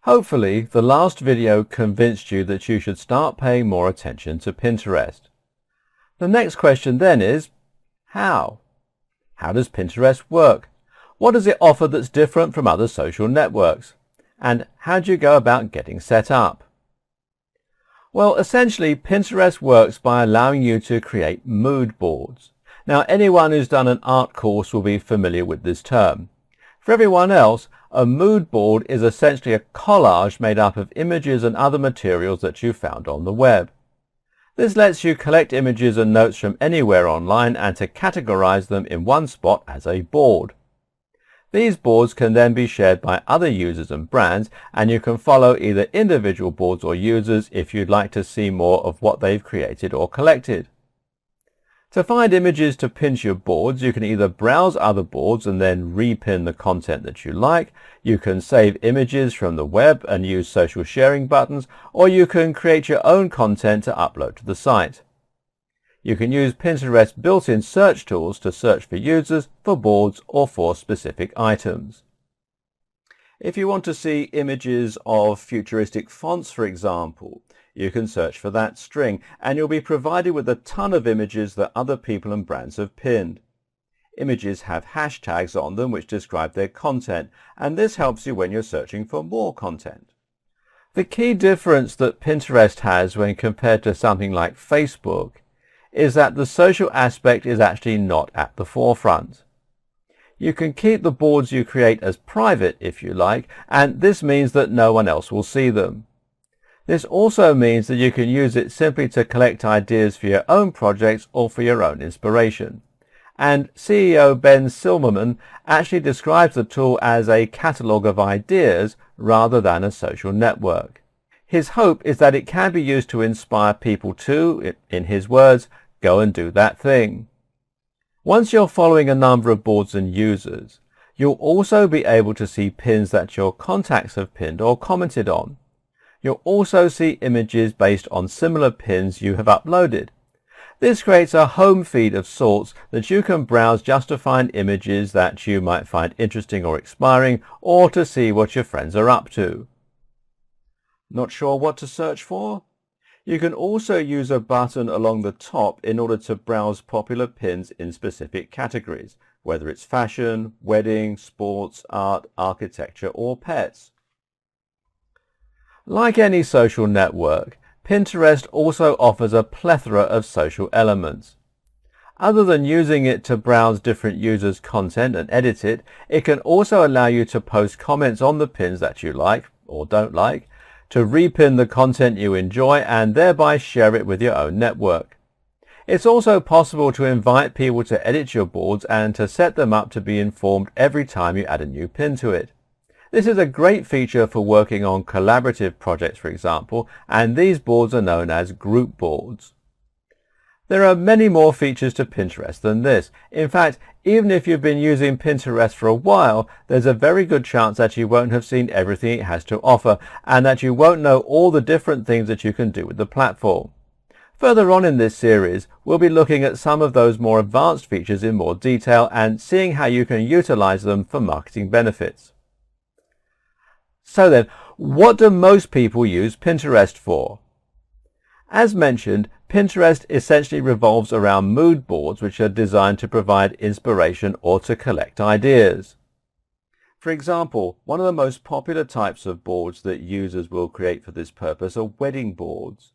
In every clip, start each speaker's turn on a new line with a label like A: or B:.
A: Hopefully, the last video convinced you that you should start paying more attention to Pinterest. The next question then is, how? How does Pinterest work? What does it offer that's different from other social networks? And how do you go about getting set up? Well, essentially, Pinterest works by allowing you to create mood boards. Now, anyone who's done an art course will be familiar with this term. For everyone else, a mood board is essentially a collage made up of images and other materials that you found on the web. This lets you collect images and notes from anywhere online and to categorize them in one spot as a board. These boards can then be shared by other users and brands, and you can follow either individual boards or users if you'd like to see more of what they've created or collected. To find images to pin to your boards, you can either browse other boards and then repin the content that you like, you can save images from the web and use social sharing buttons, or you can create your own content to upload to the site. You can use Pinterest's built-in search tools to search for users, for boards, or for specific items. If you want to see images of futuristic fonts, for example, you can search for that string, and you'll be provided with a ton of images that other people and brands have pinned. Images have hashtags on them which describe their content, and this helps you when you're searching for more content. The key difference that Pinterest has when compared to something like Facebook is that the social aspect is actually not at the forefront. You can keep the boards you create as private if you like, and this means that no one else will see them. This also means that you can use it simply to collect ideas for your own projects or for your own inspiration. And CEO Ben Silverman actually describes the tool as a catalogue of ideas rather than a social network. His hope is that it can be used to inspire people to, in his words, go and do that thing. Once you're following a number of boards and users, you'll also be able to see pins that your contacts have pinned or commented on. You'll also see images based on similar pins you have uploaded. This creates a home feed of sorts that you can browse just to find images that you might find interesting or inspiring, or to see what your friends are up to. Not sure what to search for? You can also use a button along the top in order to browse popular pins in specific categories, whether it's fashion, wedding, sports, art, architecture, or pets. Like any social network, Pinterest also offers a plethora of social elements. Other than using it to browse different users' content and edit it, it can also allow you to post comments on the pins that you like or don't like, to repin the content you enjoy and thereby share it with your own network. It's also possible to invite people to edit your boards and to set them up to be informed every time you add a new pin to it. This is a great feature for working on collaborative projects, for example, and these boards are known as group boards. There are many more features to Pinterest than this. In fact, even if you've been using Pinterest for a while, there's a very good chance that you won't have seen everything it has to offer, and that you won't know all the different things that you can do with the platform. Further on in this series, we'll be looking at some of those more advanced features in more detail and seeing how you can utilize them for marketing benefits. So then, what do most people use Pinterest for? As mentioned, Pinterest essentially revolves around mood boards which are designed to provide inspiration or to collect ideas. For example, one of the most popular types of boards that users will create for this purpose are wedding boards.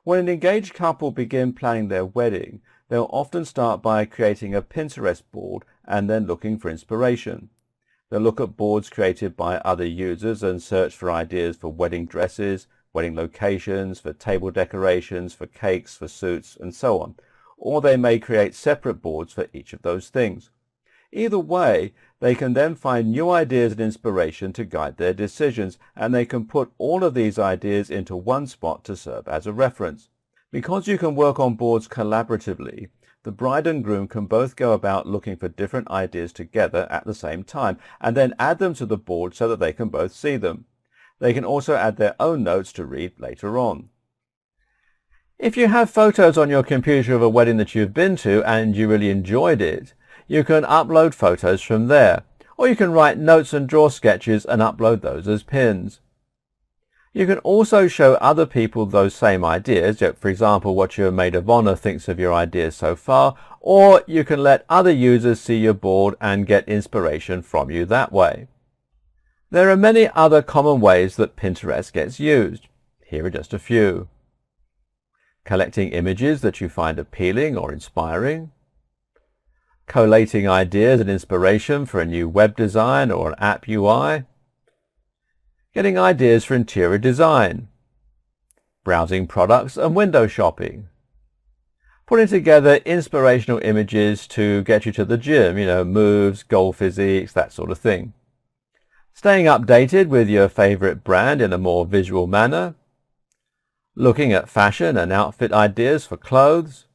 A: When an engaged couple begin planning their wedding, they'll often start by creating a Pinterest board and then looking for inspiration. They'll look at boards created by other users and search for ideas for wedding dresses, wedding locations, for table decorations, for cakes, for suits, and so on. Or they may create separate boards for each of those things. Either way, they can then find new ideas and inspiration to guide their decisions, and they can put all of these ideas into one spot to serve as a reference. Because you can work on boards collaboratively, the bride and groom can both go about looking for different ideas together at the same time, and then add them to the board so that they can both see them. They can also add their own notes to read later on. If you have photos on your computer of a wedding that you've been to and you really enjoyed it, you can upload photos from there, or you can write notes and draw sketches and upload those as pins. You can also show other people those same ideas, for example what your maid of honor thinks of your ideas so far, or you can let other users see your board and get inspiration from you that way. There are many other common ways that Pinterest gets used. Here are just a few. Collecting images that you find appealing or inspiring. Collating ideas and inspiration for a new web design or an app UI. Getting ideas for interior design. Browsing products and window shopping. Putting together inspirational images to get you to the gym, moves, goal physiques, that sort of thing. Staying updated with your favorite brand in a more visual manner. Looking at fashion and outfit ideas for clothes.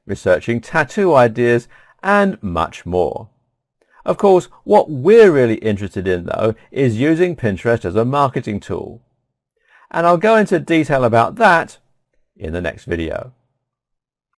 A: Researching tattoo ideas, and much more. Of course, what we're really interested in, though, is using Pinterest as a marketing tool. And I'll go into detail about that in the next video.